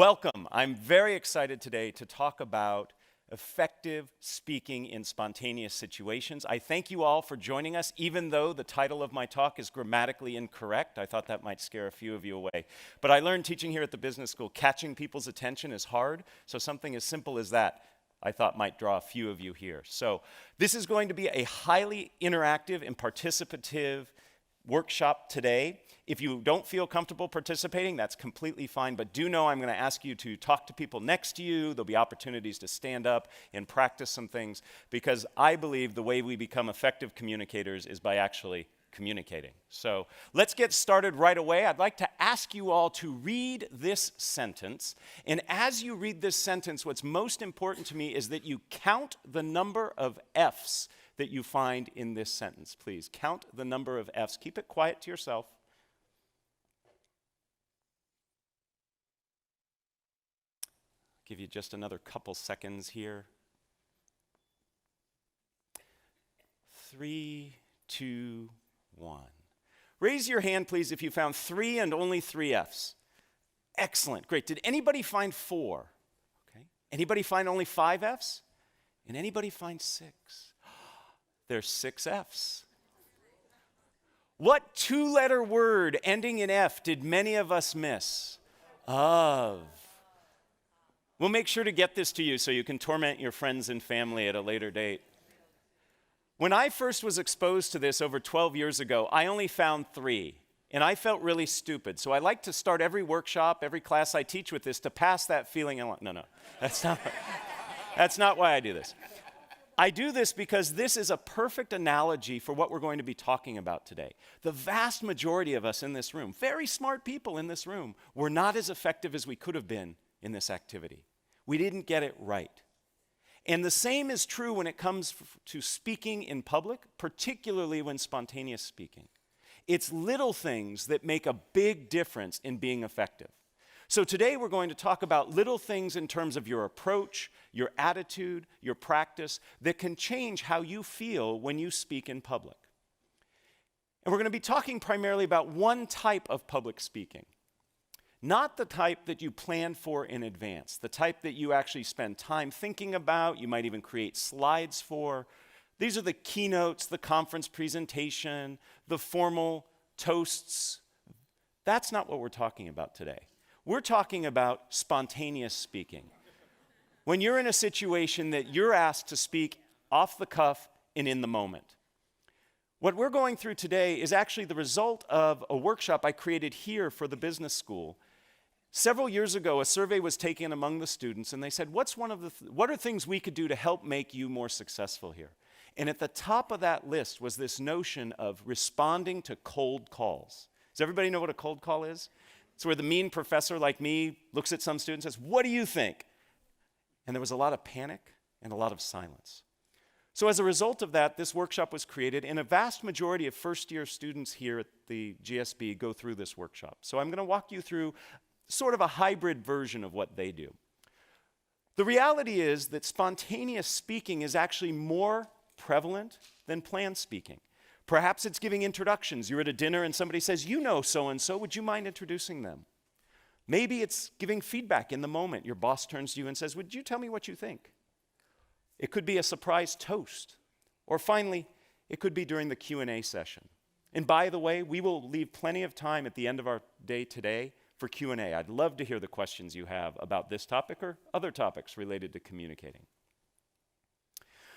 Welcome. I'm very excited today to talk about effective speaking in spontaneous situations. I thank you all for joining us, even though the title of my talk is grammatically incorrect. I thought that might scare a few of you away. But I learned teaching here at the business school, catching people's attention is hard, so something as simple as that I thought might draw a few of you here. So this is going to be a highly interactive and participative workshop today. If you don't feel comfortable participating, that's completely fine, but do know I'm going to ask you to talk to people next to you. There'll be opportunities to stand up and practice some things, because I believe the way we become effective communicators is by actually communicating. So let's get started right away. I'd like to ask you all to read this sentence, and as you read this sentence, what's most important to me is that you count the number of F's that you find in this sentence. Please count the number of F's. Keep it quiet to yourself. Give you just another couple seconds here. 3, 2, 1. Raise your hand, please, if you found 3 and only 3 F's. Excellent, great. Did anybody find 4? Okay. Anybody find only 5 F's? And anybody find 6? There's 6 F's. What 2-letter word ending in F did many of us miss? Of. We'll make sure to get this to you so you can torment your friends and family at a later date. When I first was exposed to this over 12 years ago, I only found 3, and I felt really stupid. So I like to start every workshop, every class I teach with this to pass that feeling along. No, that's not why I do this. I do this because this is a perfect analogy for what we're going to be talking about today. The vast majority of us in this room, very smart people in this room, were not as effective as we could have been in this activity. We didn't get it right. And the same is true when it comes to speaking in public, particularly when spontaneous speaking. It's little things that make a big difference in being effective. So today we're going to talk about little things in terms of your approach, your attitude, your practice that can change how you feel when you speak in public. And we're going to be talking primarily about one type of public speaking. Not the type that you plan for in advance, the type that you actually spend time thinking about, you might even create slides for. These are the keynotes, the conference presentation, the formal toasts. That's not what we're talking about today. We're talking about spontaneous speaking. When you're in a situation that you're asked to speak off the cuff and in the moment. What we're going through today is actually the result of a workshop I created here for the business school. Several years ago, a survey was taken among the students, and they said, what are things we could do to help make you more successful here? And at the top of that list was this notion of responding to cold calls. Does everybody know what a cold call is? It's where the mean professor like me looks at some students and says, "What do you think?" And there was a lot of panic and a lot of silence. So as a result of that, this workshop was created, and a vast majority of first-year students here at the GSB go through this workshop. So I'm going to walk you through sort of a hybrid version of what they do. The reality is that spontaneous speaking is actually more prevalent than planned speaking. Perhaps it's giving introductions. You're at a dinner and somebody says, "You know so-and-so, would you mind introducing them?" Maybe it's giving feedback in the moment. Your boss turns to you and says, "Would you tell me what you think?" It could be a surprise toast. Or finally, it could be during the Q&A session. And by the way, we will leave plenty of time at the end of our day today for Q&A. I'd love to hear the questions you have about this topic or other topics related to communicating.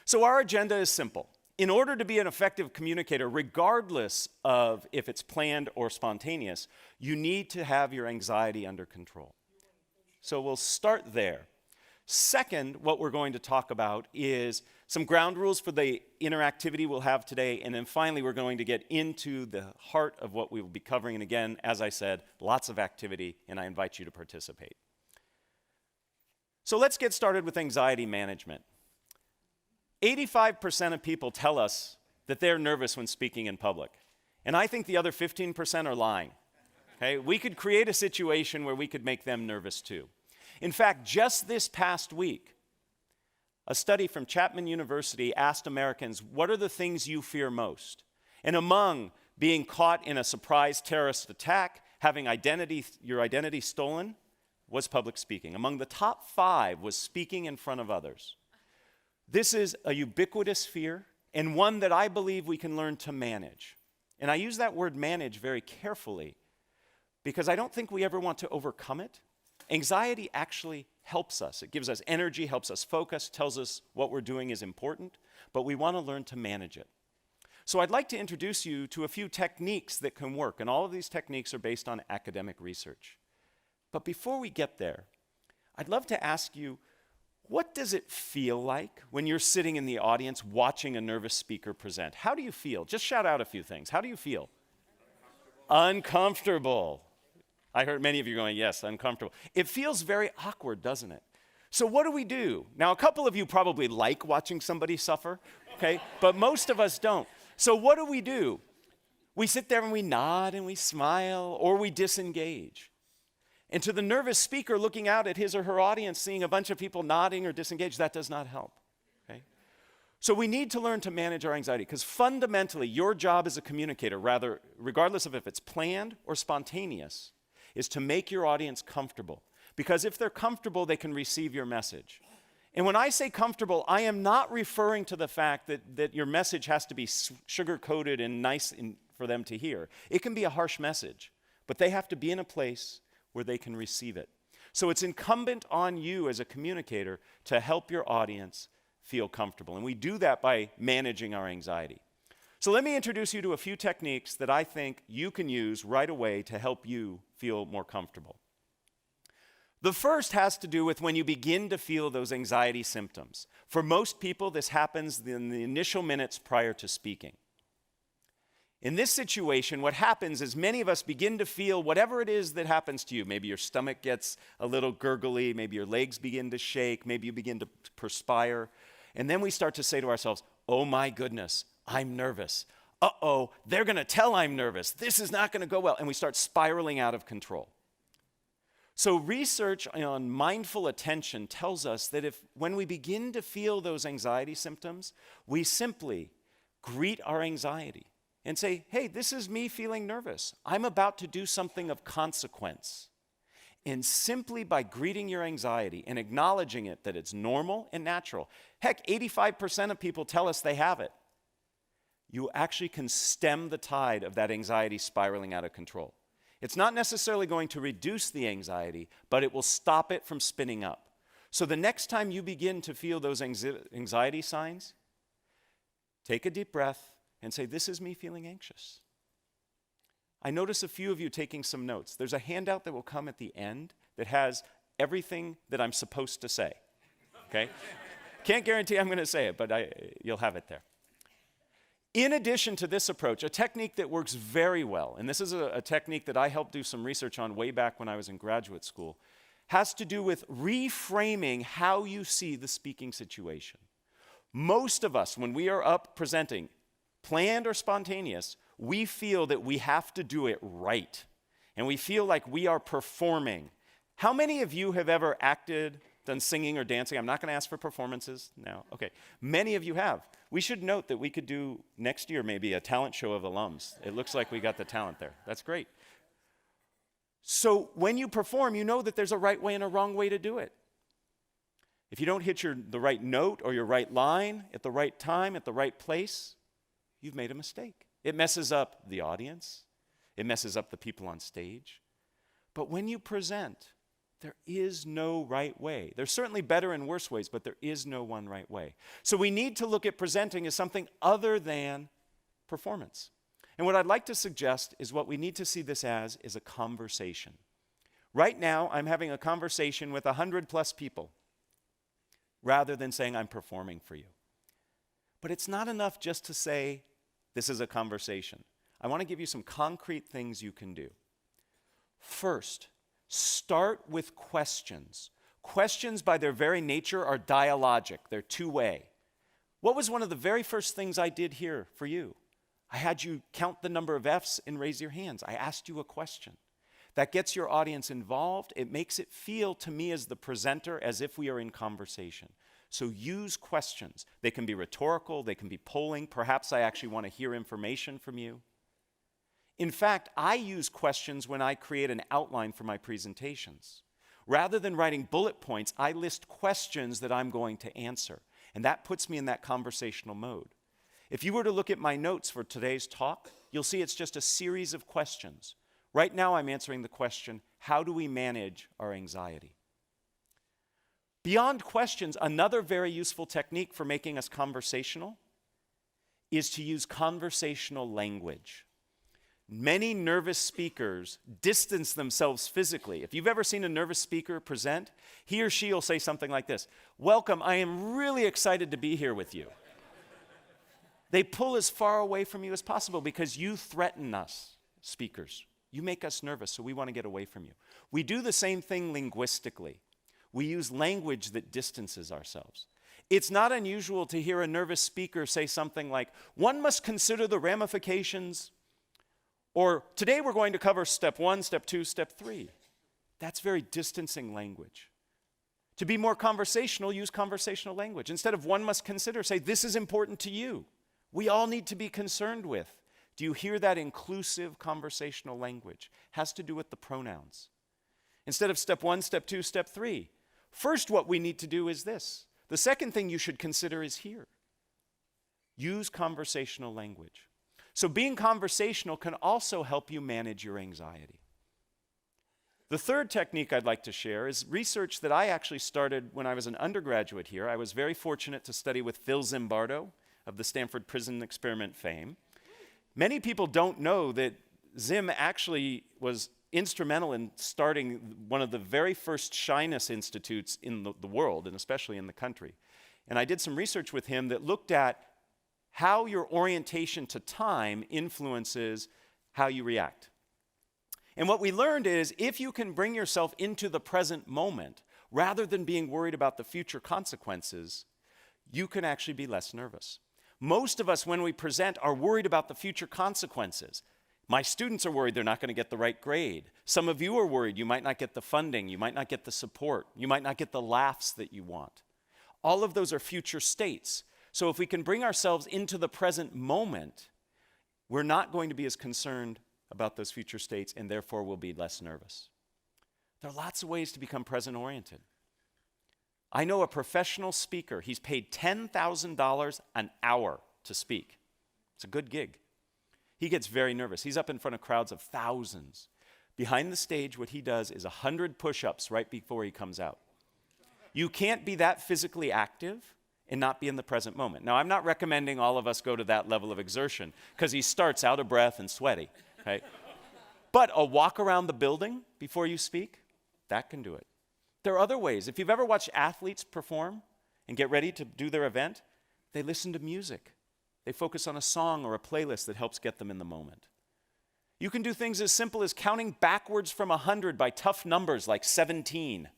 So our agenda is simple. In order to be an effective communicator, regardless of if it's planned or spontaneous, you need to have your anxiety under control. So we'll start there. Second, what we're going to talk about is some ground rules for the interactivity we'll have today, and then finally we're going to get into the heart of what we will be covering. And again, as I said, lots of activity, and I invite you to participate. So let's get started with anxiety management. 85% of people tell us that they're nervous when speaking in public. And I think the other 15% are lying. Okay? We could create a situation where we could make them nervous too. In fact, just this past week, a study from Chapman University asked Americans, what are the things you fear most? And among being caught in a surprise terrorist attack, having your identity stolen, was public speaking. Among the top 5 was speaking in front of others. This is a ubiquitous fear and one that I believe we can learn to manage. And I use that word manage very carefully because I don't think we ever want to overcome it. Anxiety actually helps us. It gives us energy, helps us focus, tells us what we're doing is important, but we want to learn to manage it. So I'd like to introduce you to a few techniques that can work, and all of these techniques are based on academic research. But before we get there, I'd love to ask you, what does it feel like when you're sitting in the audience watching a nervous speaker present? How do you feel? Just shout out a few things. How do you feel? Uncomfortable. I heard many of you going, yes, uncomfortable. It feels very awkward, doesn't it? So what do we do? Now, a couple of you probably like watching somebody suffer, okay? But most of us don't. So what do? We sit there and we nod and we smile, or we disengage. And to the nervous speaker looking out at his or her audience, seeing a bunch of people nodding or disengaged, that does not help, okay? So we need to learn to manage our anxiety, because fundamentally, your job as a communicator, rather, regardless of if it's planned or spontaneous, is to make your audience comfortable. Because if they're comfortable, they can receive your message. And when I say comfortable, I am not referring to the fact that your message has to be sugar-coated and nice for them to hear. It can be a harsh message, but they have to be in a place where they can receive it. So it's incumbent on you as a communicator to help your audience feel comfortable. And we do that by managing our anxiety. So let me introduce you to a few techniques that I think you can use right away to help you feel more comfortable. The first has to do with when you begin to feel those anxiety symptoms. For most people, this happens in the initial minutes prior to speaking. In this situation, what happens is many of us begin to feel whatever it is that happens to you. Maybe your stomach gets a little gurgly, maybe your legs begin to shake, maybe you begin to perspire. And then we start to say to ourselves, oh my goodness, I'm nervous. Uh-oh, they're going to tell I'm nervous. This is not going to go well. And we start spiraling out of control. So research on mindful attention tells us that when we begin to feel those anxiety symptoms, we simply greet our anxiety and say, hey, this is me feeling nervous. I'm about to do something of consequence. And simply by greeting your anxiety and acknowledging it, that it's normal and natural. Heck, 85% of people tell us they have it. You actually can stem the tide of that anxiety spiraling out of control. It's not necessarily going to reduce the anxiety, but it will stop it from spinning up. So the next time you begin to feel those anxiety signs, take a deep breath and say, this is me feeling anxious. I notice a few of you taking some notes. There's a handout that will come at the end that has everything that I'm supposed to say, okay? Can't guarantee I'm going to say it, but you'll have it there. In addition to this approach, a technique that works very well, and this is a technique that I helped do some research on way back when I was in graduate school, has to do with reframing how you see the speaking situation. Most of us, when we are up presenting, planned or spontaneous, we feel that we have to do it right. And we feel like we are performing. How many of you have ever acted, done singing or dancing? I'm not going to ask for performances now. Okay. Many of you have. We should note that we could do next year maybe a talent show of alums. It looks like we got the talent there. That's great. So when you perform, you know that there's a right way and a wrong way to do it. If you don't hit the right note or your right line at the right time, at the right place, you've made a mistake. It messes up the audience. It messes up the people on stage. But when you present, there is no right way. There's certainly better and worse ways, but there is no one right way. So we need to look at presenting as something other than performance. And what I'd like to suggest is what we need to see this as is a conversation. Right now, I'm having a conversation with 100+ people rather than saying I'm performing for you. But it's not enough just to say this is a conversation. I want to give you some concrete things you can do. First, start with questions. Questions by their very nature are dialogic. They're two-way. What was one of the very first things I did here for you? I had you count the number of F's and raise your hands. I asked you a question. That gets your audience involved. It makes it feel to me as the presenter as if we are in conversation. So use questions. They can be rhetorical. They can be polling. Perhaps I actually want to hear information from you. In fact, I use questions when I create an outline for my presentations. Rather than writing bullet points, I list questions that I'm going to answer. And that puts me in that conversational mode. If you were to look at my notes for today's talk, you'll see it's just a series of questions. Right now I'm answering the question, how do we manage our anxiety? Beyond questions, another very useful technique for making us conversational is to use conversational language. Many nervous speakers distance themselves physically. If you've ever seen a nervous speaker present, he or she will say something like this: "Welcome, I am really excited to be here with you." They pull as far away from you as possible because you threaten us, speakers. You make us nervous, so we want to get away from you. We do the same thing linguistically. We use language that distances ourselves. It's not unusual to hear a nervous speaker say something like, "One must consider the ramifications," or "Today we're going to cover step 1, step 2, step 3. That's very distancing language. To be more conversational, use conversational language. Instead of "one must consider," say, "This is important to you. We all need to be concerned with." Do you hear that inclusive conversational language? Has to do with the pronouns. Instead of step 1, step 2, step 3. First, what we need to do is this. The second thing you should consider is here. Use conversational language. So being conversational can also help you manage your anxiety. The third technique I'd like to share is research that I actually started when I was an undergraduate here. I was very fortunate to study with Phil Zimbardo of the Stanford Prison Experiment fame. Many people don't know that Zim actually was instrumental in starting one of the very first shyness institutes in the world, and especially in the country. And I did some research with him that looked at how your orientation to time influences how you react. And what we learned is if you can bring yourself into the present moment, rather than being worried about the future consequences, you can actually be less nervous. Most of us, when we present, are worried about the future consequences. My students are worried they're not going to get the right grade. Some of you are worried you might not get the funding, you might not get the support, you might not get the laughs that you want. All of those are future states. So if we can bring ourselves into the present moment, we're not going to be as concerned about those future states, and therefore we'll be less nervous. There are lots of ways to become present-oriented. I know a professional speaker. He's paid $10,000 an hour to speak. It's a good gig. He gets very nervous. He's up in front of crowds of thousands. Behind the stage, what he does is 100 push-ups right before he comes out. You can't be that physically active and not be in the present moment. Now, I'm not recommending all of us go to that level of exertion because he starts out of breath and sweaty, right? But a walk around the building before you speak, that can do it. There are other ways. If you've ever watched athletes perform and get ready to do their event, they listen to music. They focus on a song or a playlist that helps get them in the moment. You can do things as simple as counting backwards from 100 by tough numbers like 17.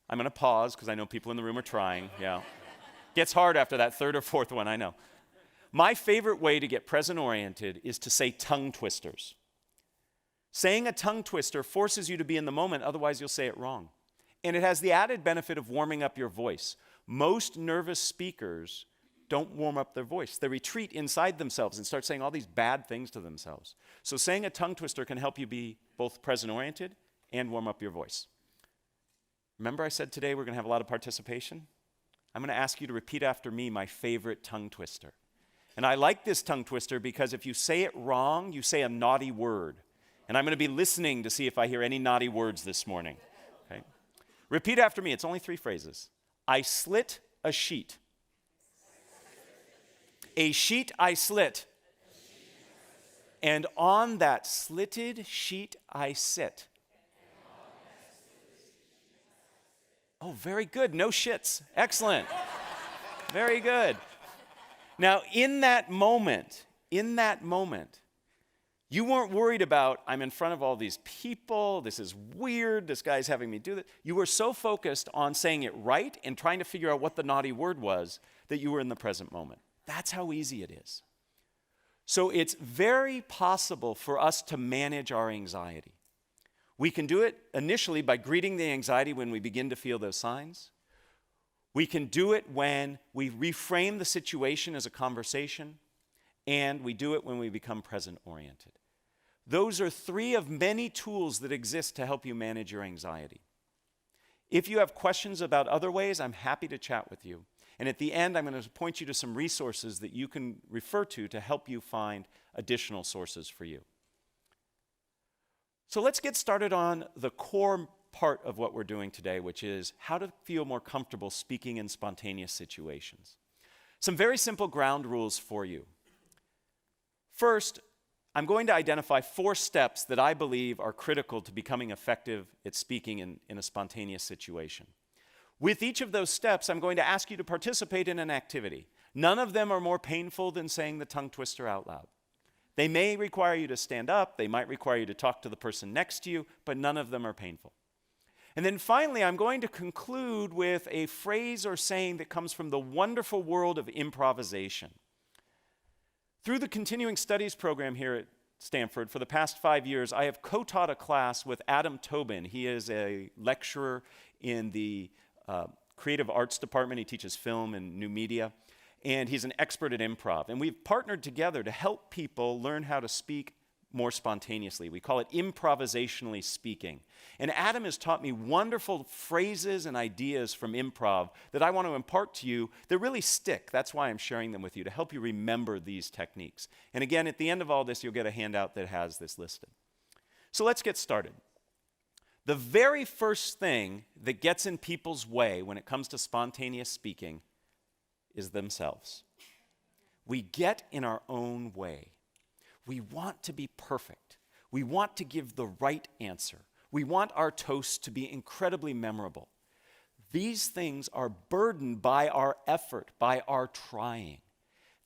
I'm going to pause because I know people in the room are trying. Yeah. Gets hard after that third or fourth one, I know. My favorite way to get present-oriented is to say tongue twisters. Saying a tongue twister forces you to be in the moment, otherwise you'll say it wrong. And it has the added benefit of warming up your voice. Most nervous speakers don't warm up their voice. They retreat inside themselves and start saying all these bad things to themselves. So saying a tongue twister can help you be both present-oriented and warm up your voice. Remember I said today we're going to have a lot of participation? I'm going to ask you to repeat after me my favorite tongue twister. And I like this tongue twister because if you say it wrong, you say a naughty word. And I'm going to be listening to see if I hear any naughty words this morning. Okay? Repeat after me. It's only 3 phrases. I slit a sheet. A sheet I slit. And on that slitted sheet I sit. Oh, very good. No shits. Excellent. Very good. Now, in that moment, you weren't worried about, I'm in front of all these people, this is weird, this guy's having me do this. You were so focused on saying it right and trying to figure out what the naughty word was that you were in the present moment. That's how easy it is. So it's very possible for us to manage our anxiety. We can do it initially by greeting the anxiety when we begin to feel those signs. We can do it when we reframe the situation as a conversation, and we do it when we become present-oriented. Those are 3 of many tools that exist to help you manage your anxiety. If you have questions about other ways, I'm happy to chat with you. And at the end, I'm going to point you to some resources that you can refer to help you find additional sources for you. So let's get started on the core part of what we're doing today, which is how to feel more comfortable speaking in spontaneous situations. Some very simple ground rules for you. First, I'm going to identify 4 steps that I believe are critical to becoming effective at speaking in a spontaneous situation. With each of those steps, I'm going to ask you to participate in an activity. None of them are more painful than saying the tongue twister out loud. They may require you to stand up, they might require you to talk to the person next to you, but none of them are painful. And then finally, I'm going to conclude with a phrase or saying that comes from the wonderful world of improvisation. Through the continuing studies program here at Stanford, for the past 5 years, I have co-taught a class with Adam Tobin. He is a lecturer in the creative arts department. He teaches film and new media, and he's an expert at improv. And we've partnered together to help people learn how to speak more spontaneously. We call it improvisationally speaking. And Adam has taught me wonderful phrases and ideas from improv that I want to impart to you that really stick. That's why I'm sharing them with you, to help you remember these techniques. And again, at the end of all this, you'll get a handout that has this listed. So let's get started. The very first thing that gets in people's way when it comes to spontaneous speaking is themselves. We get in our own way. We want to be perfect. We want to give the right answer. We want our toasts to be incredibly memorable. These things are burdened by our effort, by our trying.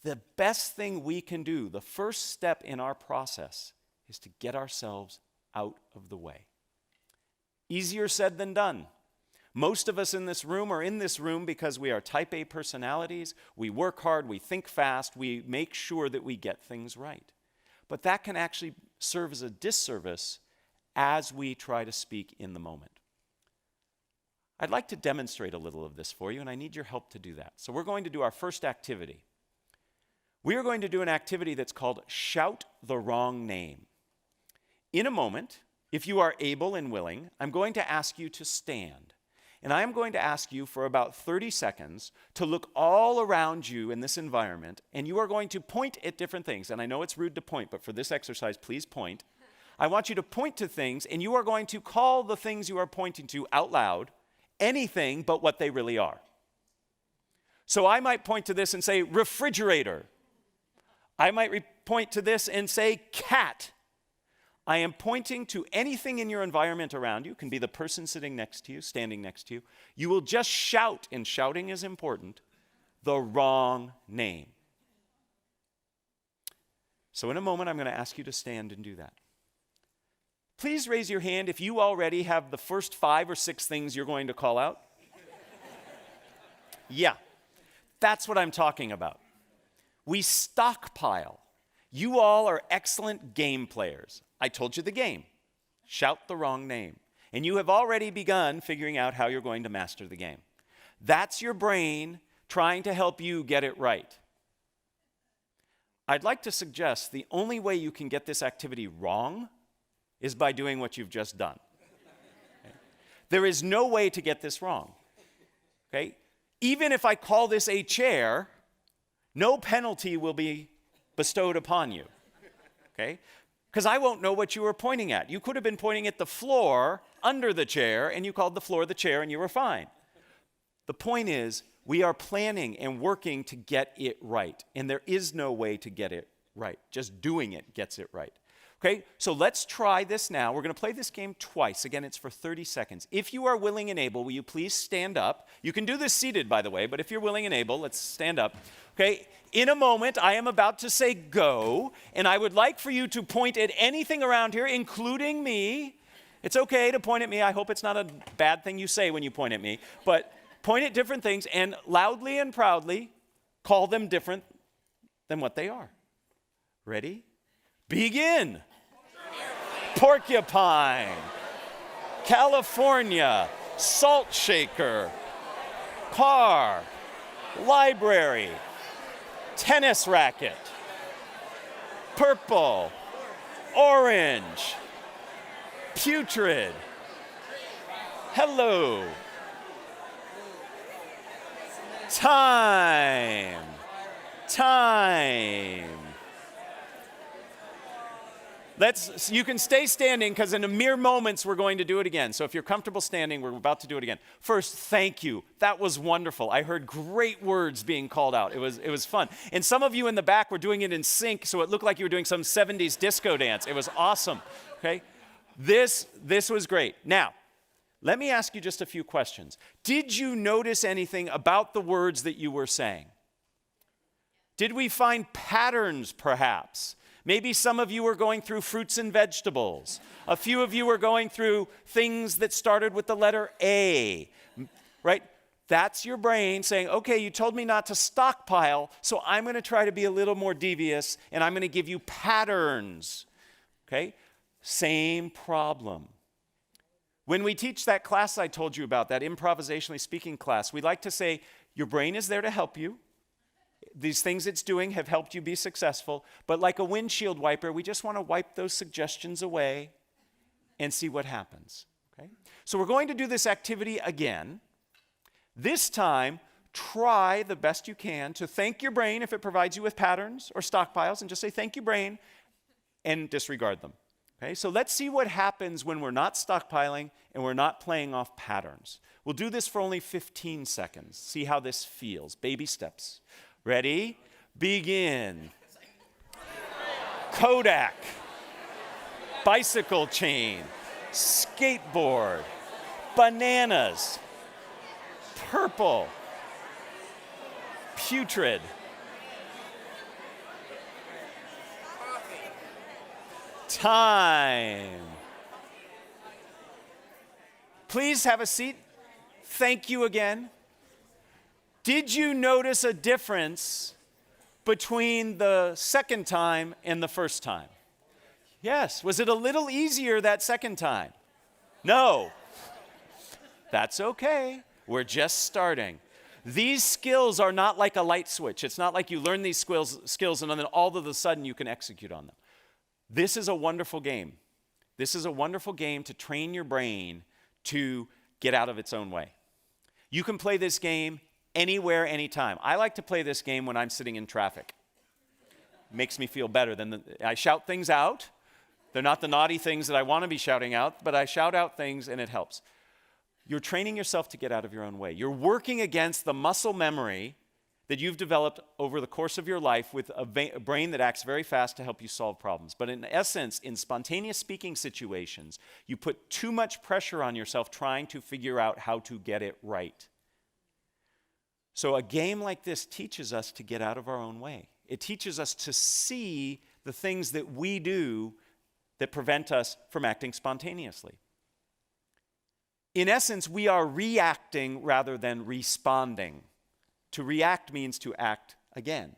The best thing we can do, the first step in our process, is to get ourselves out of the way. Easier said than done. Most of us in this room are in this room because we are type A personalities. We work hard, we think fast, we make sure that we get things right. But that can actually serve as a disservice as we try to speak in the moment. I'd like to demonstrate a little of this for you, and I need your help to do that. So we're going to do our first activity. We are going to do an activity that's called Shout the Wrong Name. In a moment, if you are able and willing, I'm going to ask you to stand. And I am going to ask you for about 30 seconds to look all around you in this environment, and you are going to point at different things. And I know it's rude to point, but for this exercise, please point. I want you to point to things, and you are going to call the things you are pointing to out loud anything but what they really are. So I might point to this and say refrigerator. I might point to this and say cat. I am pointing to anything in your environment around you. It can be the person sitting next to you, standing next to you. You will just shout, and shouting is important, the wrong name. So in a moment, I'm going to ask you to stand and do that. Please raise your hand if you already have the first 5 or 6 things you're going to call out. Yeah, that's what I'm talking about. We stockpile. You all are excellent game players. I told you the game. Shout the wrong name. And you have already begun figuring out how you're going to master the game. That's your brain trying to help you get it right. I'd like to suggest the only way you can get this activity wrong is by doing what you've just done. Okay? There is no way to get this wrong. Okay? Even if I call this a chair, no penalty will be bestowed upon you. Okay? Because I won't know what you were pointing at. You could have been pointing at the floor under the chair, and you called the floor the chair, and you were fine. The point is, we are planning and working to get it right, and there is no way to get it right. Just doing it gets it right. Okay, so let's try this now. We're going to play this game twice. Again, it's for 30 seconds. If you are willing and able, will you please stand up? You can do this seated, by the way, but if you're willing and able, let's stand up. Okay, in a moment, I am about to say go, and I would like for you to point at anything around here, including me. It's okay to point at me. I hope it's not a bad thing you say when you point at me, but point at different things and loudly and proudly call them different than what they are. Ready? Begin. Porcupine, California, salt shaker, car, library, tennis racket, purple, Orange. Putrid. Hello. Time. You can stay standing because in a mere moments we're going to do it again. So if you're comfortable standing, we're about to do it again. First, thank you. That was wonderful. I heard great words being called out. It was fun. And some of you in the back were doing it in sync, so it looked like you were doing some 70s disco dance. It was awesome. Okay? This was great. Now, let me ask you just a few questions. Did you notice anything about the words that you were saying? Did we find patterns, perhaps? Maybe some of you were going through fruits and vegetables. A few of you were going through things that started with the letter A, right? That's your brain saying, okay, you told me not to stockpile, so I'm going to try to be a little more devious, and I'm going to give you patterns, okay? Same problem. When we teach that class I told you about, that improvisationally speaking class, we like to say, your brain is there to help you. These things it's doing have helped you be successful, but like a windshield wiper, we just want to wipe those suggestions away and see what happens, okay? So we're going to do this activity again. This time, try the best you can to thank your brain if it provides you with patterns or stockpiles, and just say, thank you, brain, and disregard them, okay? So let's see what happens when we're not stockpiling and we're not playing off patterns. We'll do this for only 15 seconds. See how this feels. Baby steps. Ready? Begin. Kodak. Bicycle chain. Skateboard. Bananas. Purple. Putrid. Time. Please have a seat. Thank you again. Did you notice a difference between the second time and the first time? Yes. Was it a little easier that second time? No. That's okay. We're just starting. These skills are not like a light switch. It's not like you learn these skills and then all of a sudden you can execute on them. This is a wonderful game. This is a wonderful game to train your brain to get out of its own way. You can play this game anywhere, anytime. I like to play this game when I'm sitting in traffic. Makes me feel better. I shout things out. They're not the naughty things that I want to be shouting out, but I shout out things and it helps. You're training yourself to get out of your own way. You're working against the muscle memory that you've developed over the course of your life with a brain that acts very fast to help you solve problems. But in essence, in spontaneous speaking situations, you put too much pressure on yourself trying to figure out how to get it right. So a game like this teaches us to get out of our own way. It teaches us to see the things that we do that prevent us from acting spontaneously. In essence, we are reacting rather than responding. To react means to act again.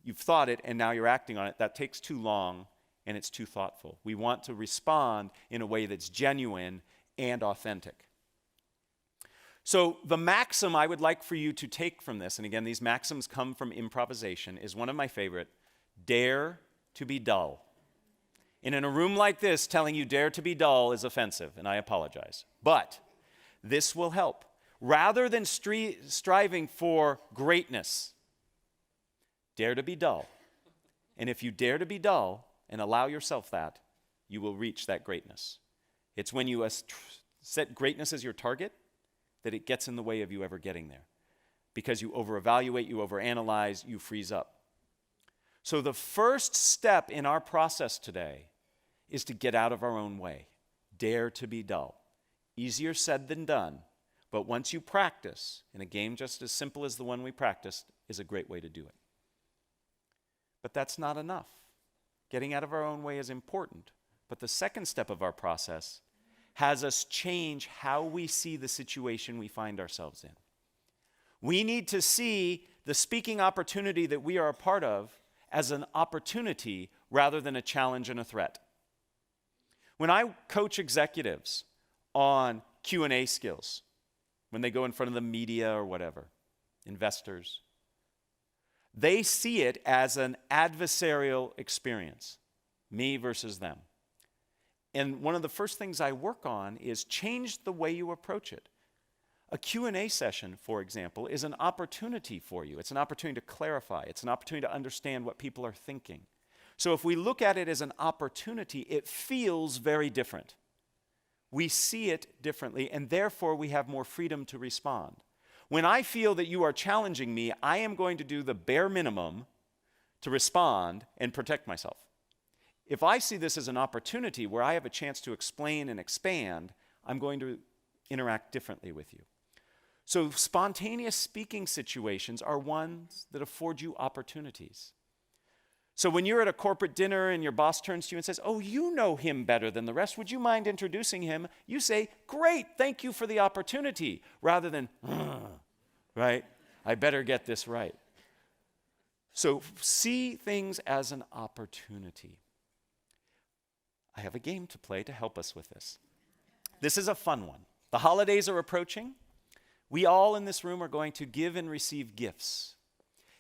You've thought it and now you're acting on it. That takes too long and it's too thoughtful. We want to respond in a way that's genuine and authentic. So the maxim I would like for you to take from this, and again, these maxims come from improvisation, is one of my favorite: dare to be dull. And in a room like this, telling you dare to be dull is offensive, and I apologize. But this will help. Rather than striving for greatness, dare to be dull. And if you dare to be dull and allow yourself that, you will reach that greatness. It's when you set greatness as your target that it gets in the way of you ever getting there. Because you over-evaluate, you overanalyze, you freeze up. So the first step in our process today is to get out of our own way. Dare to be dull. Easier said than done, but once you practice, and a game just as simple as the one we practiced is a great way to do it. But that's not enough. Getting out of our own way is important, but the second step of our process has us change how we see the situation we find ourselves in. We need to see the speaking opportunity that we are a part of as an opportunity rather than a challenge and a threat. When I coach executives on Q&A skills, when they go in front of the media or whatever, investors, they see it as an adversarial experience. Me versus them. And one of the first things I work on is change the way you approach it. A Q&A session, for example, is an opportunity for you. It's an opportunity to clarify. It's an opportunity to understand what people are thinking. So if we look at it as an opportunity, it feels very different. We see it differently, and therefore we have more freedom to respond. When I feel that you are challenging me, I am going to do the bare minimum to respond and protect myself. If I see this as an opportunity where I have a chance to explain and expand, I'm going to interact differently with you. So spontaneous speaking situations are ones that afford you opportunities. So when you're at a corporate dinner and your boss turns to you and says, "Oh, you know him better than the rest. Would you mind introducing him?" You say, "Great, thank you for the opportunity," rather than, right? I better get this right. So see things as an opportunity. I have a game to play to help us with this. This is a fun one. The holidays are approaching. We all in this room are going to give and receive gifts.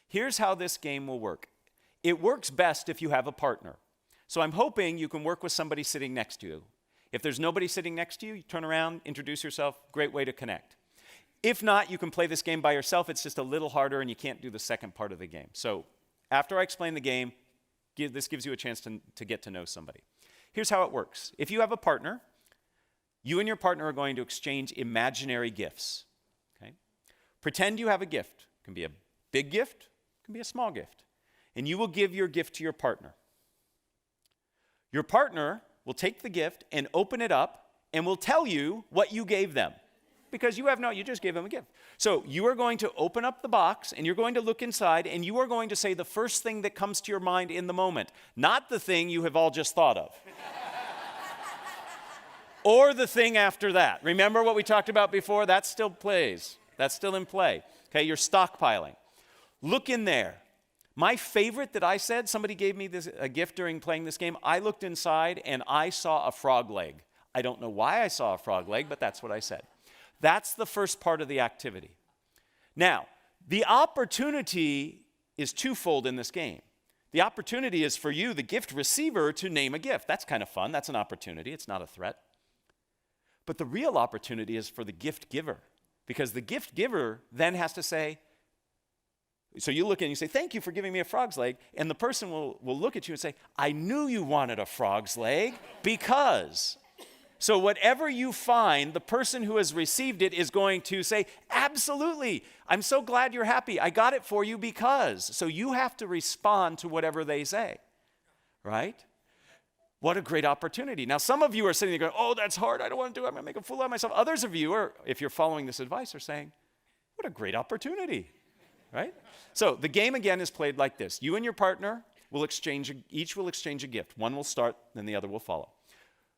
Here's how this game will work. It works best if you have a partner. So I'm hoping you can work with somebody sitting next to you. If there's nobody sitting next to you, you turn around, introduce yourself, great way to connect. If not, you can play this game by yourself. It's just a little harder and you can't do the second part of the game. So after I explain the game, this gives you a chance to get to know somebody. Here's how it works. If you have a partner, you and your partner are going to exchange imaginary gifts. Okay? Pretend you have a gift. It can be a big gift, it can be a small gift. And you will give your gift to your partner. Your partner will take the gift and open it up and will tell you what you gave them. Because you just gave them a gift. So you are going to open up the box and you're going to look inside and you are going to say the first thing that comes to your mind in the moment, not the thing you have all just thought of. Or the thing after that. Remember what we talked about before? That still plays. That's still in play. Okay, you're stockpiling. Look in there. My favorite that I said, somebody gave me a gift during playing this game. I looked inside and I saw a frog leg. I don't know why I saw a frog leg, but that's what I said. That's the first part of the activity. Now, the opportunity is twofold in this game. The opportunity is for you, the gift receiver, to name a gift. That's kind of fun. That's an opportunity. It's not a threat. But the real opportunity is for the gift giver, because the gift giver then has to say, so you look and you say, "Thank you for giving me a frog's leg," and the person will look at you and say, "I knew you wanted a frog's leg because..." So whatever you find, the person who has received it is going to say, "Absolutely, I'm so glad you're happy. I got it for you because..." So you have to respond to whatever they say, right? What a great opportunity. Now, some of you are sitting there going, "Oh, that's hard. I don't want to do it. I'm going to make a fool out of myself." Others of you are, if you're following this advice, are saying, "What a great opportunity," right? So the game again is played like this. You and your partner will each will exchange a gift. One will start, then the other will follow.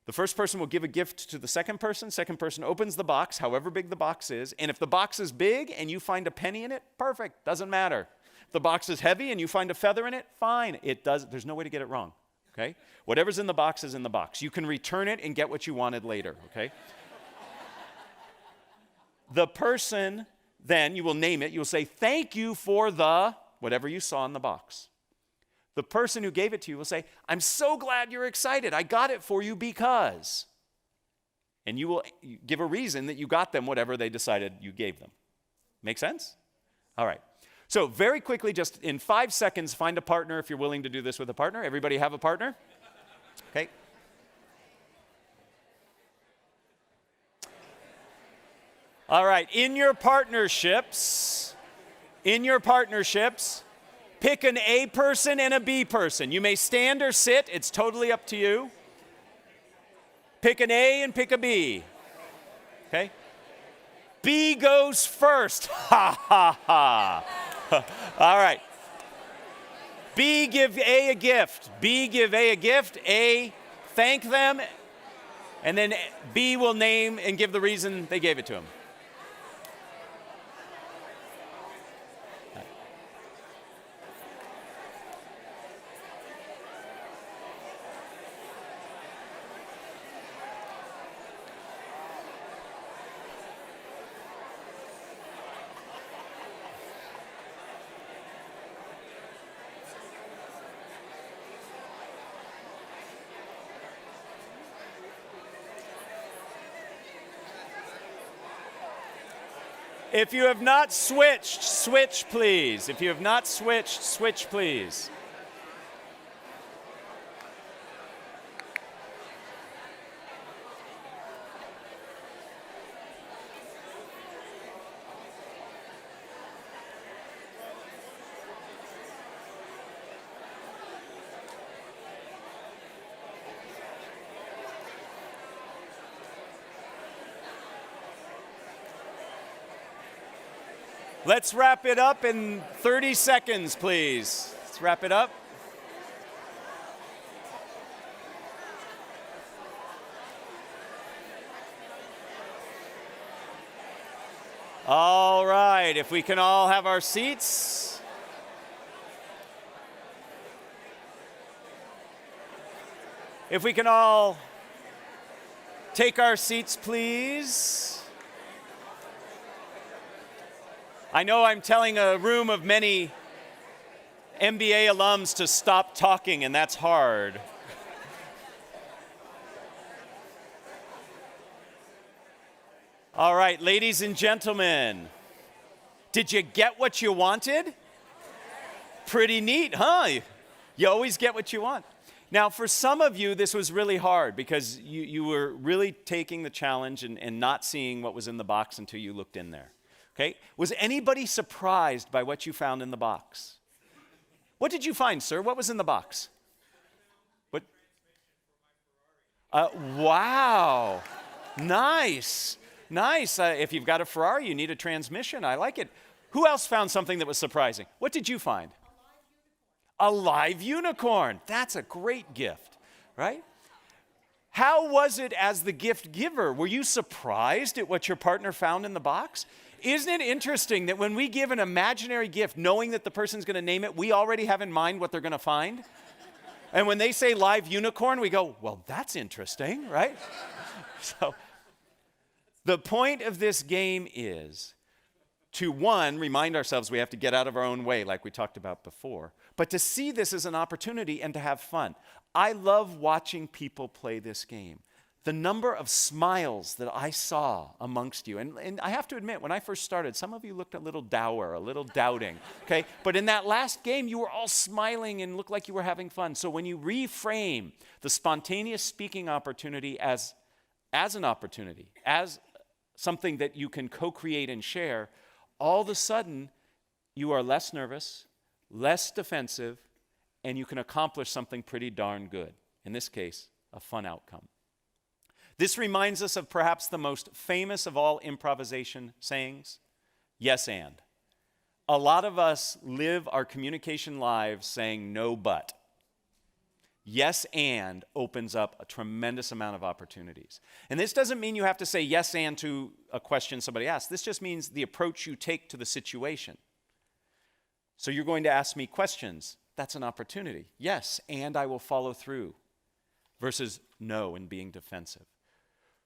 The first person will give a gift to the second person opens the box, however big the box is, and if the box is big and you find a penny in it, perfect, doesn't matter. If the box is heavy and you find a feather in it, fine, there's no way to get it wrong, okay? Whatever's in the box is in the box. You can return it and get what you wanted later, okay? The person, then, you will name it, you will say, "Thank you for the," whatever you saw in the box. The person who gave it to you will say, "I'm so glad you're excited. I got it for you because..." And you will give a reason that you got them whatever they decided you gave them. Make sense? All right. So very quickly, just in 5 seconds, find a partner if you're willing to do this with a partner. Everybody have a partner? Okay. All right. In your partnerships, pick an A person and a B person. You may stand or sit. It's totally up to you. Pick an A and pick a B. Okay? B goes first. Ha, ha, ha. All right. B, give A a gift. B, give A a gift. A, thank them. And then B will name and give the reason they gave it to him. If you have not switched, switch please. If you have not switched, switch please. Let's wrap it up in 30 seconds, please. Let's wrap it up. All right, if we can all have our seats. If we can all take our seats, please. I know I'm telling a room of many MBA alums to stop talking, and that's hard. All right, ladies and gentlemen, did you get what you wanted? Pretty neat, huh? You always get what you want. Now, for some of you, this was really hard because you were really taking the challenge and not seeing what was in the box until you looked in there. Okay? Was anybody surprised by what you found in the box? What did you find, sir? What was in the box? What? Wow. Nice. Nice. If you've got a Ferrari, you need a transmission. I like it. Who else found something that was surprising? What did you find? A live unicorn. That's a great gift, right? How was it as the gift giver? Were you surprised at what your partner found in the box? Isn't it interesting that when we give an imaginary gift, knowing that the person's going to name it, we already have in mind what they're going to find? And when they say live unicorn, we go, well, that's interesting, right? So the point of this game is to, one, remind ourselves we have to get out of our own way, like we talked about before, but to see this as an opportunity and to have fun. I love watching people play this game. The number of smiles that I saw amongst you, and I have to admit, when I first started, some of you looked a little dour, a little doubting, okay? But in that last game, you were all smiling and looked like you were having fun. So when you reframe the spontaneous speaking opportunity as an opportunity, as something that you can co-create and share, all of a sudden, you are less nervous, less defensive, and you can accomplish something pretty darn good. In this case, a fun outcome. This reminds us of perhaps the most famous of all improvisation sayings, yes and. A lot of us live our communication lives saying no but. Yes and opens up a tremendous amount of opportunities. And this doesn't mean you have to say yes and to a question somebody asks. This just means the approach you take to the situation. So you're going to ask me questions. That's an opportunity. Yes, and I will follow through. Versus no and being defensive.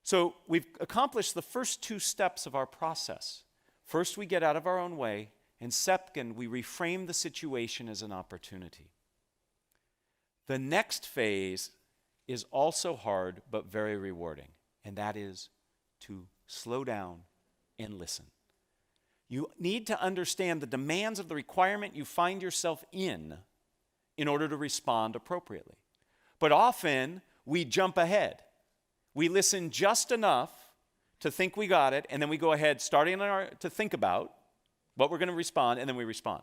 So we've accomplished the first two steps of our process. First, we get out of our own way, and second, we reframe the situation as an opportunity. The next phase is also hard, but very rewarding, and that is to slow down and listen. You need to understand the demands of the requirement you find yourself in order to respond appropriately. But often, we jump ahead. We listen just enough to think we got it, and then we go ahead, starting to think about what we're going to respond, and then we respond.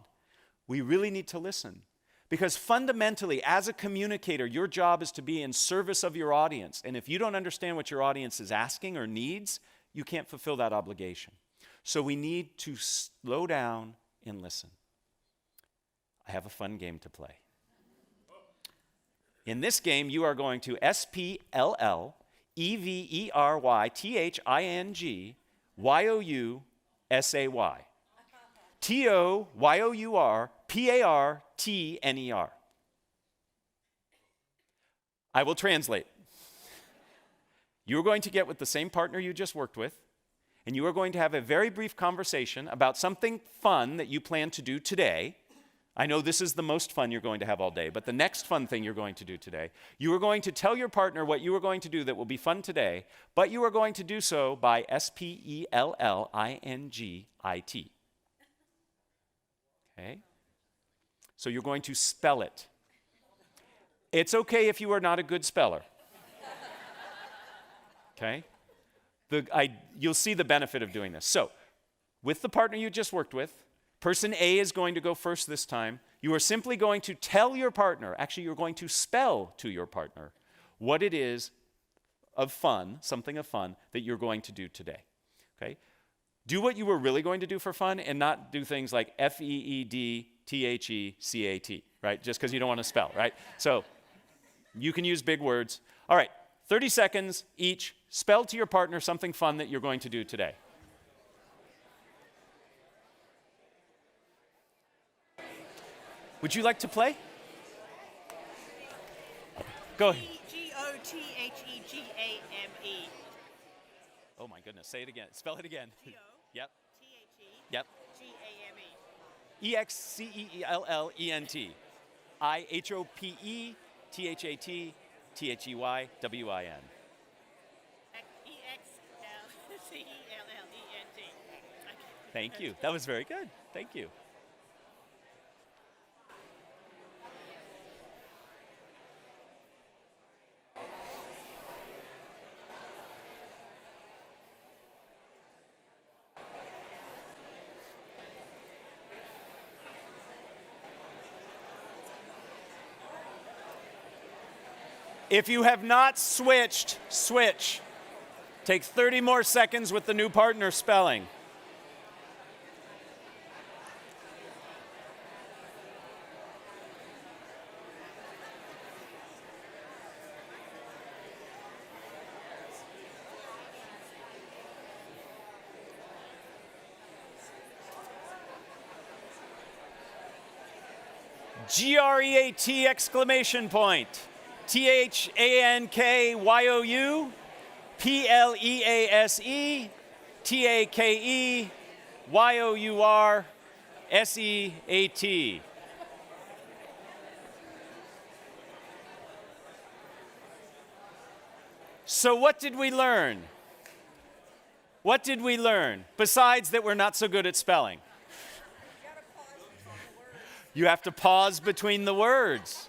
We really need to listen. Because fundamentally, as a communicator, your job is to be in service of your audience. And if you don't understand what your audience is asking or needs, you can't fulfill that obligation. So we need to slow down and listen. I have a fun game to play. In this game, you are going to SPLLEVERYTHINGYOUSAY. TOYOURPARTNER. I will translate. You are going to get with the same partner you just worked with, and you are going to have a very brief conversation about something fun that you plan to do today, I know this is the most fun you're going to have all day, but the next fun thing you're going to do today, you are going to tell your partner what you are going to do that will be fun today, but you are going to do so by spellingit. Okay? So you're going to spell it. It's okay if you are not a good speller. Okay? You'll see the benefit of doing this. So, with the partner you just worked with, person A is going to go first this time. You are simply going to tell your partner, actually you're going to spell to your partner what it is of fun, something of fun, that you're going to do today. Okay? Do what you were really going to do for fun and not do things like FEEDTHECAT, right? Just because you don't want to spell, right? So, you can use big words. All right, 30 seconds each. Spell to your partner something fun that you're going to do today. Would you like to play? Go ahead. Gothegame. Oh my goodness, say it again. Spell it again. Yep. T-H-E. Yep. G-A-M-E. EXCELLENT. IHOPETHAT THEYWIN. E-X-L-C-E-L-L-E-N-T. Thank you. That was very good. Thank you. If you have not switched, switch. Take 30 more seconds with the new partner spelling. GREAT exclamation point. THANKYOU, PLEASE, TAKEYOURSEAT. So what did we learn? What did we learn? Besides that we're not so good at spelling. You have to pause between the words.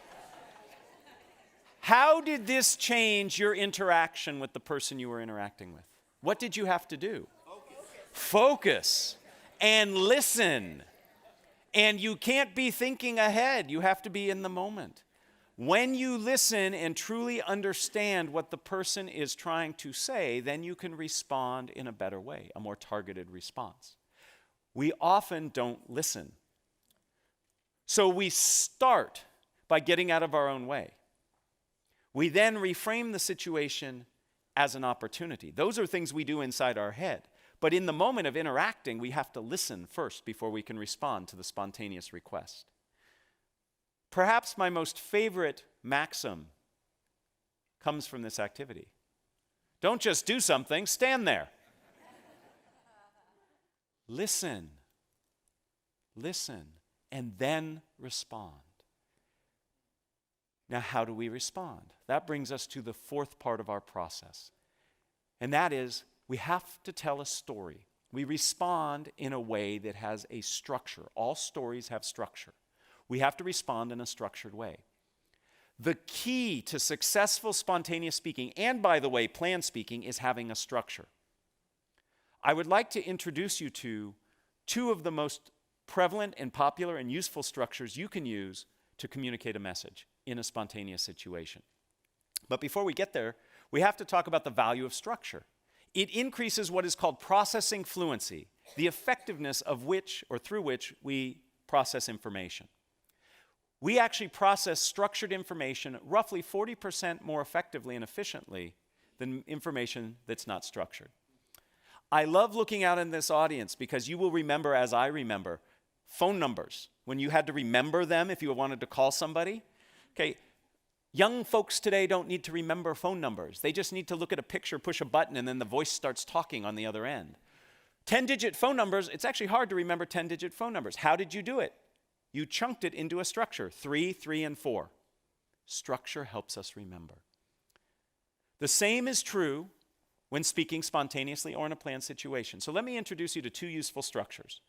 How did this change your interaction with the person you were interacting with? What did you have to do? Focus and listen. And you can't be thinking ahead. You have to be in the moment. When you listen and truly understand what the person is trying to say, then you can respond in a better way, a more targeted response. We often don't listen. So we start by getting out of our own way. We then reframe the situation as an opportunity. Those are things we do inside our head. But in the moment of interacting, we have to listen first before we can respond to the spontaneous request. Perhaps my most favorite maxim comes from this activity. Don't just do something, stand there. Listen, and then respond. Now, how do we respond? That brings us to the fourth part of our process. And that is, we have to tell a story. We respond in a way that has a structure. All stories have structure. We have to respond in a structured way. The key to successful spontaneous speaking, and by the way, planned speaking, is having a structure. I would like to introduce you to two of the most prevalent and popular and useful structures you can use to communicate a message in a spontaneous situation. But before we get there, we have to talk about the value of structure. It increases what is called processing fluency, the effectiveness of which or through which we process information. We actually process structured information roughly 40% more effectively and efficiently than information that's not structured. I love looking out in this audience because you will remember, as I remember, phone numbers. When you had to remember them if you wanted to call somebody. Okay, young folks today don't need to remember phone numbers. They just need to look at a picture, push a button, and then the voice starts talking on the other end. 10-digit phone numbers, it's actually hard to remember 10-digit phone numbers. How did you do it? You chunked it into a structure, 3, 3, and 4. Structure helps us remember. The same is true when speaking spontaneously or in a planned situation. So let me introduce you to 2 useful structures.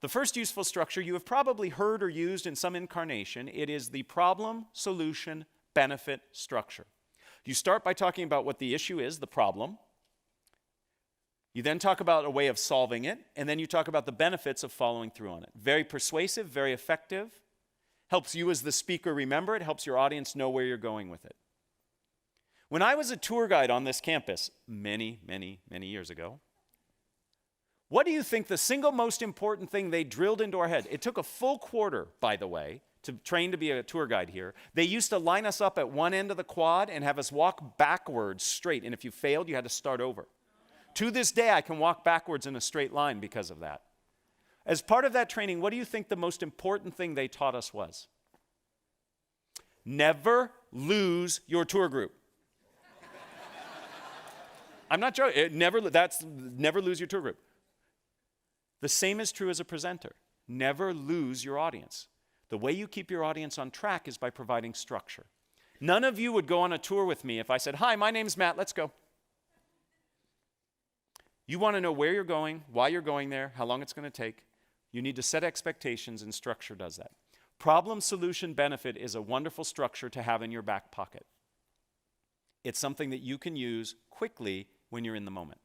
The first useful structure you have probably heard or used in some incarnation. It is the problem, solution, benefit structure. You start by talking about what the issue is, the problem. You then talk about a way of solving it, and then you talk about the benefits of following through on it. Very persuasive, very effective. Helps you as the speaker remember it, helps your audience know where you're going with it. When I was a tour guide on this campus many, many, many years ago, what do you think the single most important thing they drilled into our head? It took a full quarter, by the way, to train to be a tour guide here. They used to line us up at one end of the quad and have us walk backwards straight, and if you failed, you had to start over. To this day, I can walk backwards in a straight line because of that. As part of that training, what do you think the most important thing they taught us was? Never lose your tour group. I'm not joking. Never lose your tour group. The same is true as a presenter. Never lose your audience. The way you keep your audience on track is by providing structure. None of you would go on a tour with me if I said, "Hi, my name's Matt, let's go." You want to know where you're going, why you're going there, how long it's going to take. You need to set expectations, and structure does that. Problem, solution, benefit is a wonderful structure to have in your back pocket. It's something that you can use quickly when you're in the moment.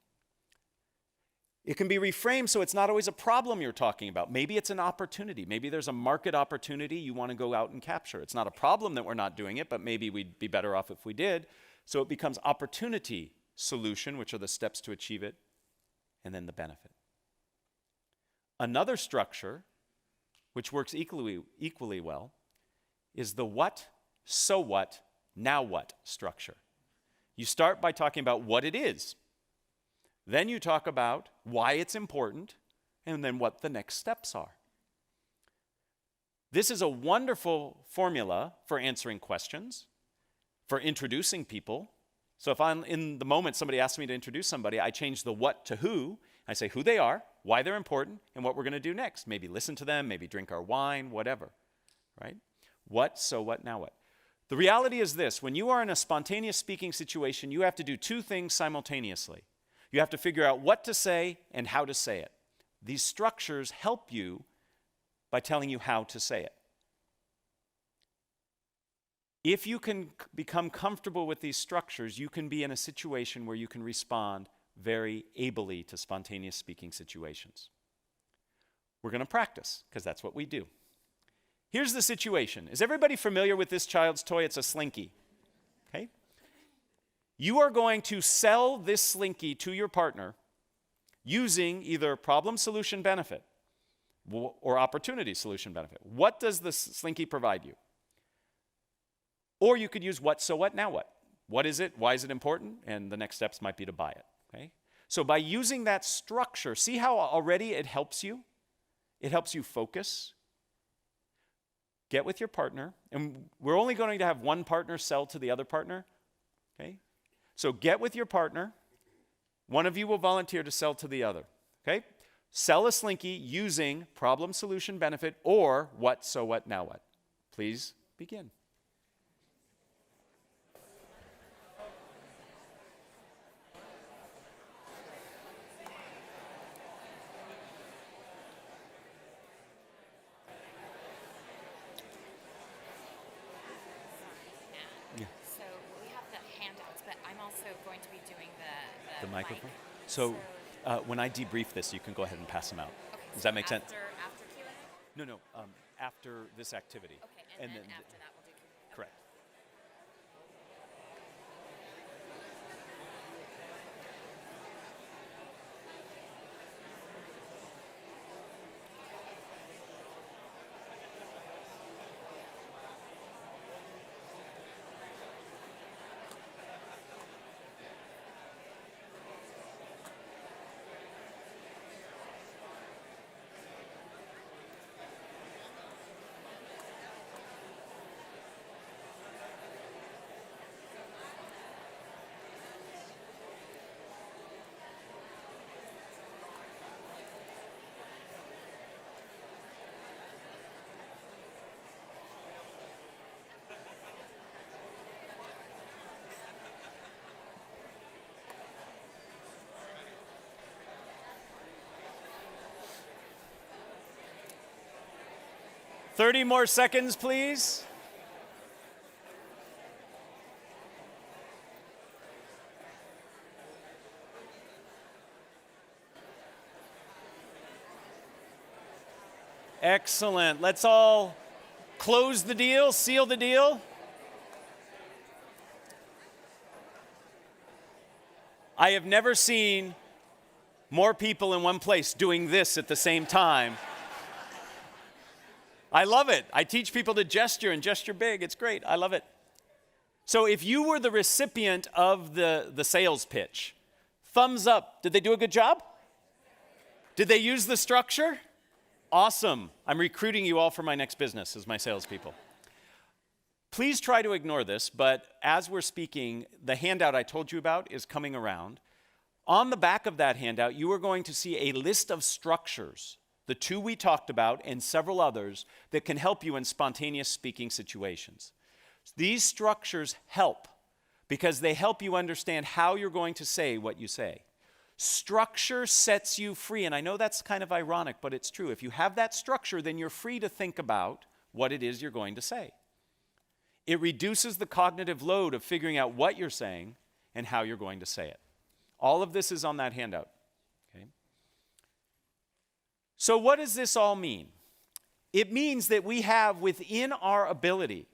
It can be reframed so it's not always a problem you're talking about. Maybe it's an opportunity. Maybe there's a market opportunity you want to go out and capture. It's not a problem that we're not doing it, but maybe we'd be better off if we did. So it becomes opportunity, solution, which are the steps to achieve it, and then the benefit. Another structure, which works equally well, is the what, so what, now what structure. You start by talking about what it is. Then you talk about why it's important, and then what the next steps are. This is a wonderful formula for answering questions, for introducing people. So if I'm in the moment somebody asks me to introduce somebody, I change the what to who. I say who they are, why they're important, and what we're going to do next. Maybe listen to them, maybe drink our wine, whatever, right? What, so what, now what? The reality is this: when you are in a spontaneous speaking situation, you have to do 2 things simultaneously. You have to figure out what to say and how to say it. These structures help you by telling you how to say it. If you can become comfortable with these structures, you can be in a situation where you can respond very ably to spontaneous speaking situations. We're going to practice, because that's what we do. Here's the situation. Is everybody familiar with this child's toy? It's a Slinky. Okay? You are going to sell this Slinky to your partner using either problem, solution, benefit, or opportunity, solution, benefit. What does the Slinky provide you? Or you could use what, so what, now what? What is it? Why is it important? And the next steps might be to buy it. Okay? So by using that structure, see how already it helps you? It helps you focus. Get with your partner. And we're only going to have one partner sell to the other partner. Okay? So get with your partner. One of you will volunteer to sell to the other. Okay? Sell a Slinky using problem, solution, benefit, or what, so what, now what. Please begin. So we have the handouts, but I'm also going to be doing the Microphone? mic. So when I debrief this, you can go ahead and pass them out. Okay, Does so that make sense? After Q&A? No, after this activity. Okay, and then after that we'll do Q&A. Correct. 30 more seconds, please. Excellent. Let's all close the deal, seal the deal. I have never seen more people in one place doing this at the same time. I love it. I teach people to gesture and gesture big. It's great. I love it. So if you were the recipient of the sales pitch, thumbs up. Did they do a good job? Did they use the structure? Awesome. I'm recruiting you all for my next business as my salespeople. Please try to ignore this, but as we're speaking, the handout I told you about is coming around. On the back of that handout, you are going to see a list of structures, the two we talked about and several others, that can help you in spontaneous speaking situations. These structures help because they help you understand how you're going to say what you say. Structure sets you free, and I know that's kind of ironic, but it's true. If you have that structure, then you're free to think about what it is you're going to say. It reduces the cognitive load of figuring out what you're saying and how you're going to say it. All of this is on that handout. Okay? So what does this all mean? It means that we have within our ability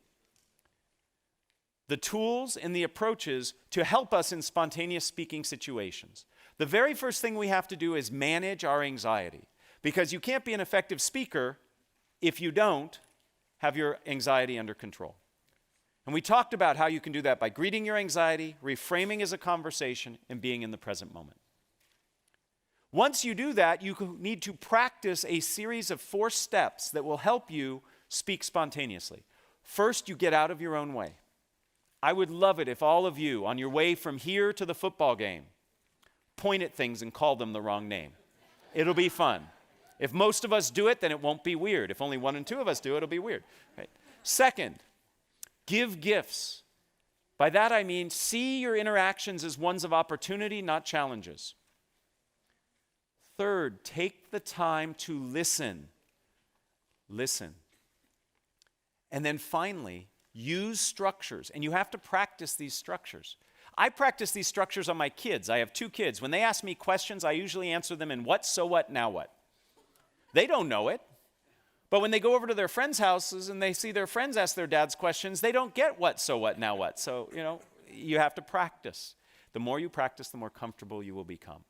the tools and the approaches to help us in spontaneous speaking situations. The very first thing we have to do is manage our anxiety, because you can't be an effective speaker if you don't have your anxiety under control. And we talked about how you can do that by greeting your anxiety, reframing as a conversation, and being in the present moment. Once you do that, you need to practice a series of 4 steps that will help you speak spontaneously. First, you get out of your own way. I would love it if all of you, on your way from here to the football game, point at things and call them the wrong name. It'll be fun. If most of us do it, then it won't be weird. If only 1 and 2 of us do it, it'll be weird. Right? Second, give gifts. By that I mean see your interactions as ones of opportunity, not challenges. Third, take the time to listen. Listen. And then finally, use structures. And you have to practice these structures. I practice these structures on my kids. I have 2 kids. When they ask me questions, I usually answer them in what, so what, now what. They don't know it. But when they go over to their friends' houses and they see their friends ask their dads questions, they don't get what, so what, now what. So, you have to practice. The more you practice, the more comfortable you will become.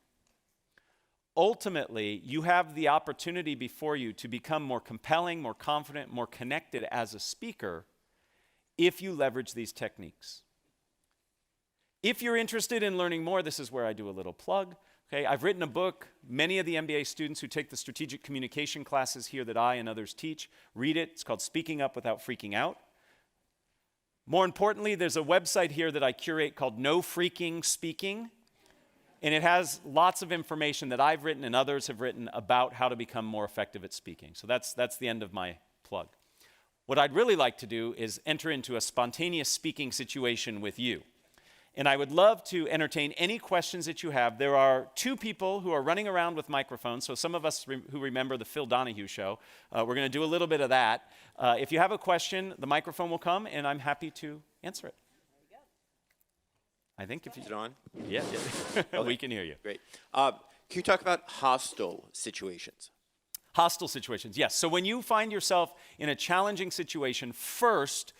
Ultimately, you have the opportunity before you to become more compelling, more confident, more connected as a speaker if you leverage these techniques. If you're interested in learning more, this is where I do a little plug. Okay, I've written a book. Many of the MBA students who take the strategic communication classes here that I and others teach read it. It's called Speaking Up Without Freaking Out. More importantly, there's a website here that I curate called No Freaking Speaking. And it has lots of information that I've written and others have written about how to become more effective at speaking. So that's the end of my plug. What I'd really like to do is enter into a spontaneous speaking situation with you. And I would love to entertain any questions that you have. There are 2 people who are running around with microphones. So some of us who remember the Phil Donahue show, we're going to do a little bit of that. If you have a question, the microphone will come, and I'm happy to answer it. I think if you... Is it on? Yeah. Okay. We can hear you. Great. Can you talk about hostile situations? Hostile situations, yes. So when you find yourself in a challenging situation, first,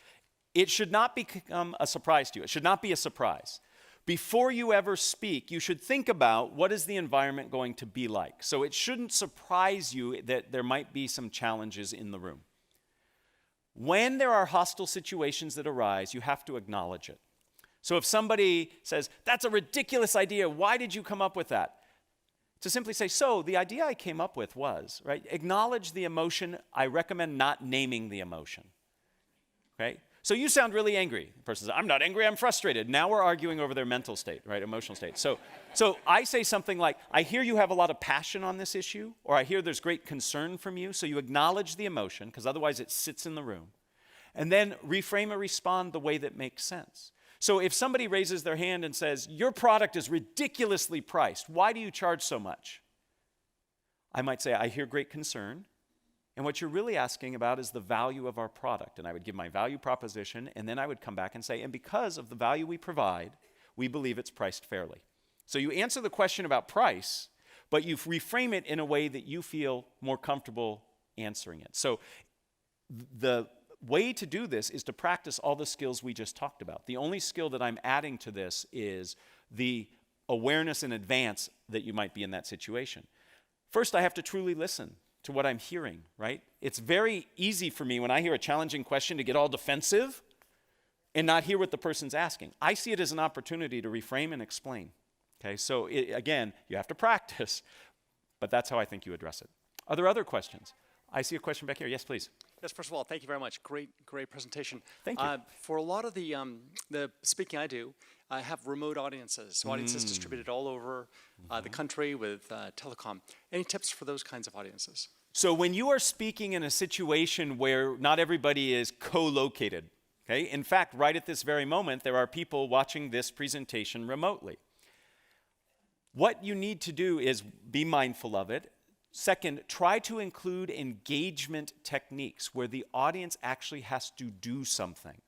it should not become a surprise to you. It should not be a surprise. Before you ever speak, you should think about what is the environment going to be like. So it shouldn't surprise you that there might be some challenges in the room. When there are hostile situations that arise, you have to acknowledge it. So if somebody says, "That's a ridiculous idea, why did you come up with that?" To simply say, "So the idea I came up with was," right? Acknowledge the emotion. I recommend not naming the emotion, okay? So you sound really angry. The person says, "I'm not angry, I'm frustrated." Now we're arguing over their mental state, right? Emotional state. So I say something like, "I hear you have a lot of passion on this issue," or "I hear there's great concern from you." So you acknowledge the emotion, because otherwise it sits in the room. And then reframe or respond the way that makes sense. So if somebody raises their hand and says, "Your product is ridiculously priced. Why do you charge so much?" I might say, "I hear great concern. And what you're really asking about is the value of our product. And I would give my value proposition, and then I would come back and say, and because of the value we provide, we believe it's priced fairly. So you answer the question about price, but you reframe it in a way that you feel more comfortable answering it. So the way to do this is to practice all the skills we just talked about. The only skill that I'm adding to this is the awareness in advance that you might be in that situation. First, I have to truly listen to what I'm hearing, right? It's very easy for me when I hear a challenging question to get all defensive and not hear what the person's asking. I see it as an opportunity to reframe and explain. Okay, so again, you have to practice, but that's how I think you address it. Are there other questions? I see a question back here. Yes, please. Yes, first of all, thank you very much. Great presentation. Thank you. For a lot of the speaking I do, I have remote audiences, so audiences distributed all over the country with telecom. Any tips for those kinds of audiences? So when you are speaking in a situation where not everybody is co-located, okay? In fact, right at this very moment, there are people watching this presentation remotely. What you need to do is be mindful of it. Second, try to include engagement techniques where the audience actually has to do something.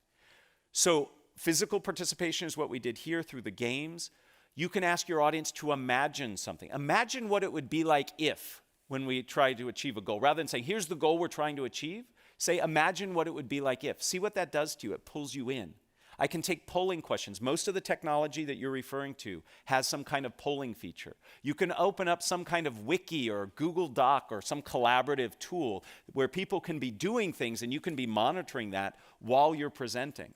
So physical participation is what we did here through the games. You can ask your audience to imagine something. Imagine what it would be like if, when we try to achieve a goal. Rather than saying, here's the goal we're trying to achieve, say, imagine what it would be like if. See what that does to you. It pulls you in. I can take polling questions. Most of the technology that you're referring to has some kind of polling feature. You can open up some kind of wiki or Google Doc or some collaborative tool where people can be doing things and you can be monitoring that while you're presenting.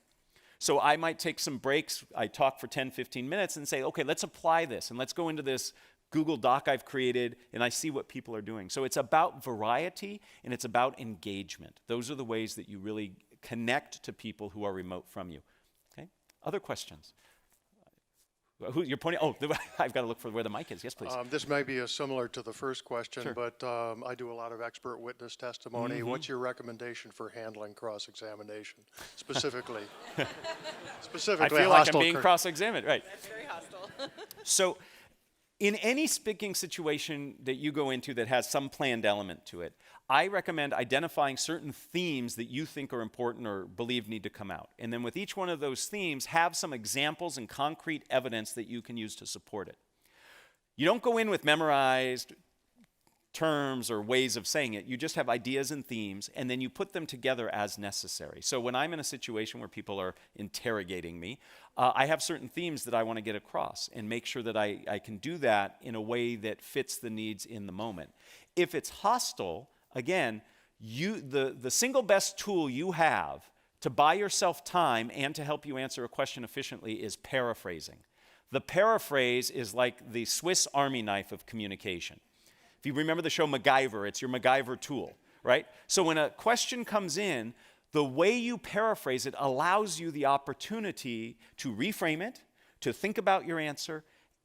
So I might take some breaks. I talk for 10, 15 minutes and say, okay, let's apply this and let's go into this Google Doc I've created and I see what people are doing. So it's about variety and it's about engagement. Those are the ways that you really connect to people who are remote from you. Other questions? Who you're pointing? Oh, I've got to look for where the mic is. Yes, please. This may be similar to the first question, Sure. but I do a lot of expert witness testimony. What's your recommendation for handling cross-examination, specifically? I Specifically, feel like I'm hostile being cross-examined, right? That's very hostile. So in any speaking situation that you go into that has some planned element to it, I recommend identifying certain themes that you think are important or believe need to come out. And then with each one of those themes, have some examples and concrete evidence that you can use to support it. You don't go in with memorized terms or ways of saying it. You just have ideas and themes, and then you put them together as necessary. So when I'm in a situation where people are interrogating me, I have certain themes that I want to get across and make sure that I can do that in a way that fits the needs in the moment. If it's hostile, again, the single best tool you have to buy yourself time and to help you answer a question efficiently is paraphrasing. The paraphrase is like the Swiss Army knife of communication. If you remember the show MacGyver, it's your MacGyver tool, right? So when a question comes in, the way you paraphrase it allows you the opportunity to reframe it, to think about your answer,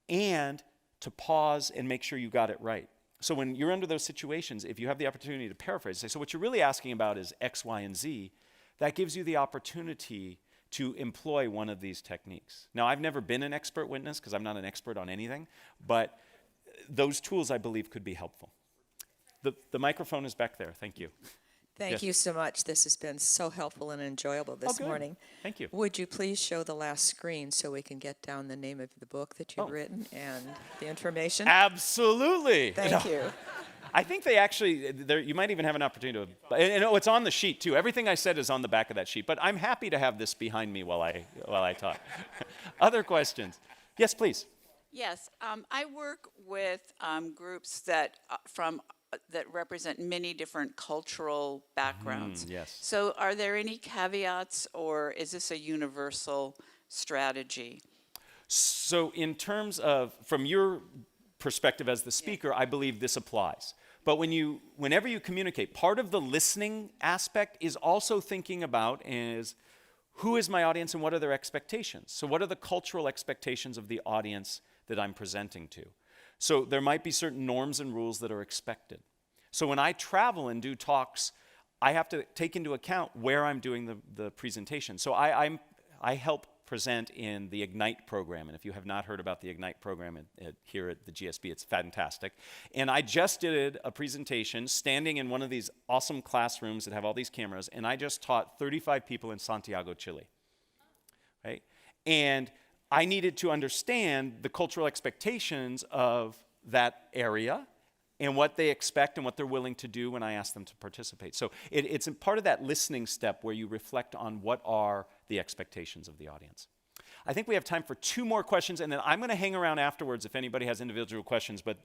and to pause and make sure you got it right. So when you're under those situations, if you have the opportunity to paraphrase, say, so what you're really asking about is X, Y, and Z, that gives you the opportunity to employ one of these techniques. Now, I've never been an expert witness because I'm not an expert on anything, but those tools, I believe, could be helpful. The microphone is back there. Thank you. Thank Yes. you so much. This has been so helpful and enjoyable this good. morning. Thank you. Would you please show the last screen so we can get down the name of the book that you've written and the information? Absolutely. Thank you. I think they actually, you might even have an opportunity to, and it's on the sheet too. Everything I said is on the back of that sheet, but I'm happy to have this behind me while I talk. Other questions? Yes, please. Yes, I work with groups that that represent many different cultural backgrounds. Yes. So are there any caveats, or is this a universal strategy? So in terms of, from your perspective as the speaker, I believe this applies. But whenever you communicate, part of the listening aspect is also thinking about is who is my audience and what are their expectations? So what are the cultural expectations of the audience that I'm presenting to? So there might be certain norms and rules that are expected. So when I travel and do talks, I have to take into account where I'm doing the presentation. So I help present in the Ignite program. And if you have not heard about the Ignite program here at the GSB, it's fantastic. And I just did a presentation standing in one of these awesome classrooms that have all these cameras, and I just taught 35 people in Santiago, Chile. Right? And I needed to understand the cultural expectations of that area and what they expect and what they're willing to do when I ask them to participate. So it's a part of that listening step where you reflect on what are the expectations of the audience. I think we have time for 2 more questions, and then I'm going to hang around afterwards if anybody has individual questions, but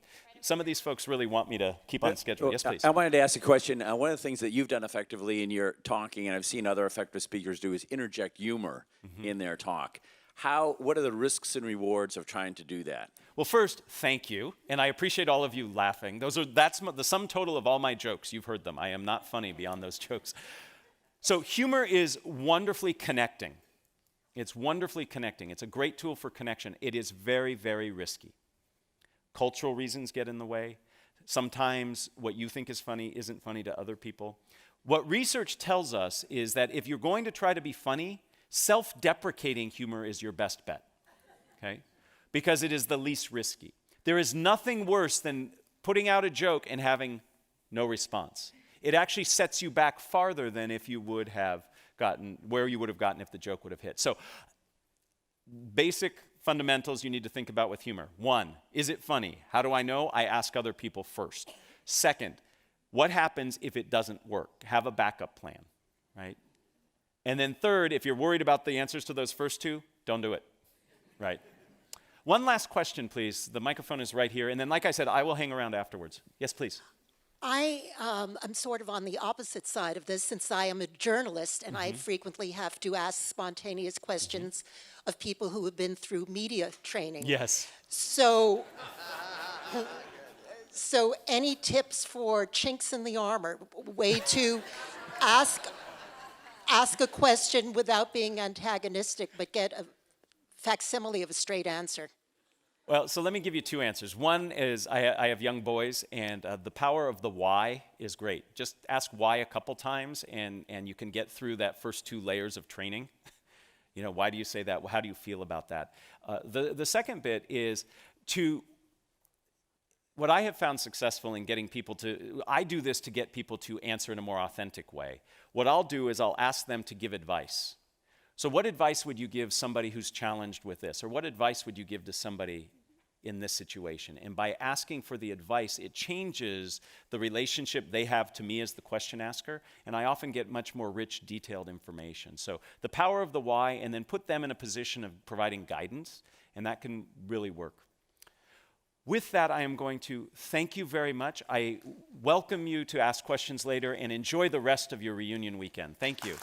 some of these folks really want me to keep on schedule. Yes, please. I wanted to ask a question. One of the things that you've done effectively in your talking, and I've seen other effective speakers do, is interject humor in their talk. What are the risks and rewards of trying to do that? Well, first, thank you, and I appreciate all of you laughing. That's the sum total of all my jokes. You've heard them. I am not funny beyond those jokes. So humor is wonderfully connecting. It's wonderfully connecting. It's a great tool for connection. It is very, very risky. Cultural reasons get in the way. Sometimes what you think is funny isn't funny to other people. What research tells us is that if you're going to try to be funny, self-deprecating humor is your best bet, okay? Because it is the least risky. There is nothing worse than putting out a joke and having no response. It actually sets you back farther than if you would have gotten, where you would have gotten if the joke would have hit. So, basic fundamentals you need to think about with humor. 1, is it funny? How do I know? I ask other people first. 2nd, what happens if it doesn't work? Have a backup plan, right? And then 3rd, if you're worried about the answers to those first 2, don't do it, right? One last question, please. The microphone is right here. And then, like I said, I will hang around afterwards. Yes, please. I'm sort of on the opposite side of this since I am a journalist and I frequently have to ask spontaneous questions of people who have been through media training. Yes. So any tips for chinks in the armor, way to ask a question without being antagonistic but get a facsimile of a straight answer? Well, so let me give you 2 answers. One is I have young boys, and the power of the why is great. Just ask why a couple times, and you can get through that first 2 layers of training. You know, why do you say that? How do you feel about that? The second bit is what I have found successful in getting people I do this to get people to answer in a more authentic way. What I'll do is I'll ask them to give advice. So what advice would you give somebody who's challenged with this? Or what advice would you give to somebody in this situation? And by asking for the advice, it changes the relationship they have to me as the question asker, and I often get much more rich, detailed information. So the power of the why, and then put them in a position of providing guidance, and that can really work. With that, I am going to thank you very much. I welcome you to ask questions later, and enjoy the rest of your reunion weekend. Thank you.